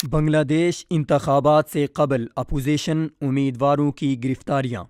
بنگلہ دیش انتخابات سے قبل اپوزیشن امیدواروں کی گرفتاریاں۔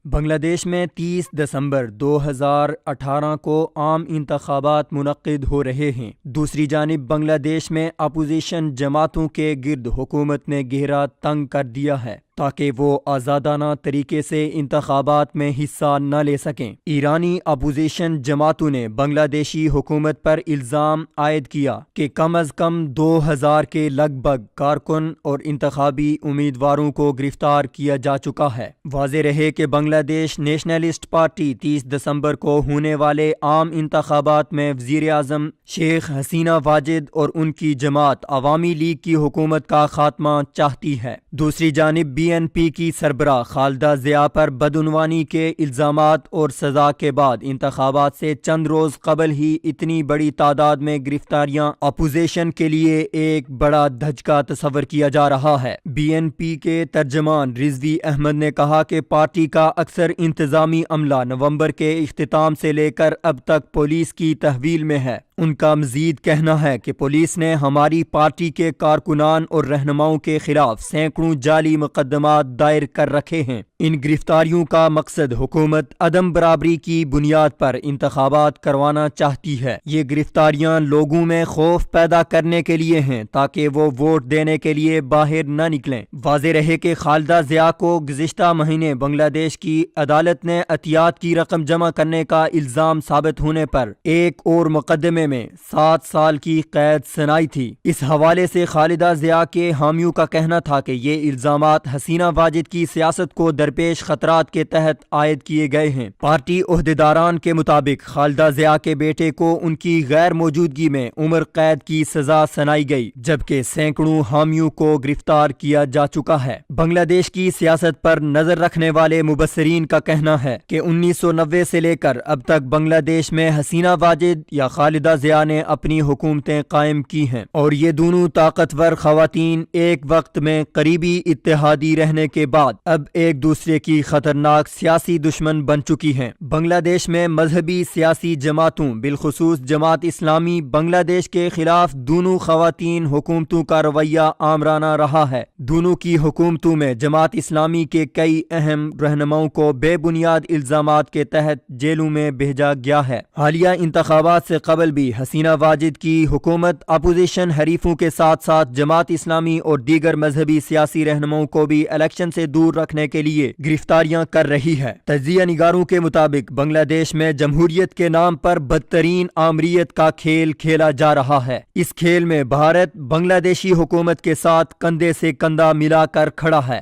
بنگلہ دیش میں 30 دسمبر 2018 کو عام انتخابات منعقد ہو رہے ہیں۔ دوسری جانب بنگلہ دیش میں اپوزیشن جماعتوں کے گرد حکومت نے گھیرا تنگ کر دیا ہے تاکہ وہ آزادانہ طریقے سے انتخابات میں حصہ نہ لے سکیں۔ ایرانی اپوزیشن جماعتوں نے بنگلہ دیشی حکومت پر الزام عائد کیا کہ کم از کم 2000 کے لگ بھگ کارکن اور انتخابی امیدواروں کو گرفتار کیا جا چکا ہے۔ واضح رہے کہ بنگلہ دیش نیشنلسٹ پارٹی 30 دسمبر کو ہونے والے عام انتخابات میں وزیر اعظم شیخ حسینہ واجد اور ان کی جماعت عوامی لیگ کی حکومت کا خاتمہ چاہتی ہے۔ دوسری جانب BNP کی سربراہ خالدہ ضیاء پر بدعنوانی کے الزامات اور سزا کے بعد انتخابات سے چند روز قبل ہی اتنی بڑی تعداد میں گرفتاریاں اپوزیشن کے لیے ایک بڑا دھچکا تصور کیا جا رہا ہے۔ BNP کے ترجمان رضوی احمد نے کہا کہ پارٹی کا اکثر انتظامی عملہ نومبر کے اختتام سے لے کر اب تک پولیس کی تحویل میں ہے۔ ان کا مزید کہنا ہے کہ پولیس نے ہماری پارٹی کے کارکنان اور رہنماؤں کے خلاف سینکڑوں جعلی مقدمات دائر کر رکھے ہیں۔ ان گرفتاریوں کا مقصد حکومت عدم برابری کی بنیاد پر انتخابات کروانا چاہتی ہے۔ یہ گرفتاریاں لوگوں میں خوف پیدا کرنے کے لیے ہیں تاکہ وہ ووٹ دینے کے لیے باہر نہ نکلیں۔ واضح رہے کہ خالدہ ضیاء کو گزشتہ مہینے بنگلہ دیش کی عدالت نے عطیات کی رقم جمع کرنے کا الزام ثابت ہونے پر ایک اور مقدمے میں 7 سال کی قید سنائی تھی۔ اس حوالے سے خالدہ ضیاء کے حامیوں کا کہنا تھا کہ یہ الزامات حسینہ واجد کی سیاست کو درپیش خطرات کے تحت عائد کیے گئے ہیں۔ پارٹی عہدیداران کے مطابق خالدہ ضیاء کے بیٹے کو ان کی غیر موجودگی میں عمر قید کی سزا سنائی گئی جبکہ سینکڑوں حامیوں کو گرفتار کیا جا چکا ہے۔ بنگلہ دیش کی سیاست پر نظر رکھنے والے مبصرین کا کہنا ہے کہ 1990 سے لے کر اب تک بنگلہ دیش میں حسینہ واجد یا خالدہ ضیاء نے اپنی حکومتیں قائم کی ہیں اور یہ دونوں طاقتور خواتین ایک وقت میں قریبی اتحادی رہنے کے بعد اب ایک دوسرے کی خطرناک سیاسی دشمن بن چکی ہیں۔ بنگلہ دیش میں مذہبی سیاسی جماعتوں بالخصوص جماعت اسلامی بنگلہ دیش کے خلاف دونوں خواتین حکومتوں کا رویہ آمرانہ رہا ہے۔ دونوں کی حکومتوں میں جماعت اسلامی کے کئی اہم رہنماؤں کو بے بنیاد الزامات کے تحت جیلوں میں بھیجا گیا ہے۔ حالیہ انتخابات سے قبل بھی حسینہ واجد کی حکومت اپوزیشن حریفوں کے ساتھ ساتھ جماعت اسلامی اور دیگر مذہبی سیاسی رہنماؤں کو بھی الیکشن سے دور رکھنے کے لیے گرفتاریاں کر رہی ہے۔ تجزیہ نگاروں کے مطابق بنگلہ دیش میں جمہوریت کے نام پر بدترین آمریت کا کھیل کھیلا جا رہا ہے۔ اس کھیل میں بھارت بنگلہ دیشی حکومت کے ساتھ کندھے سے کندھا ملا کر کھڑا ہے۔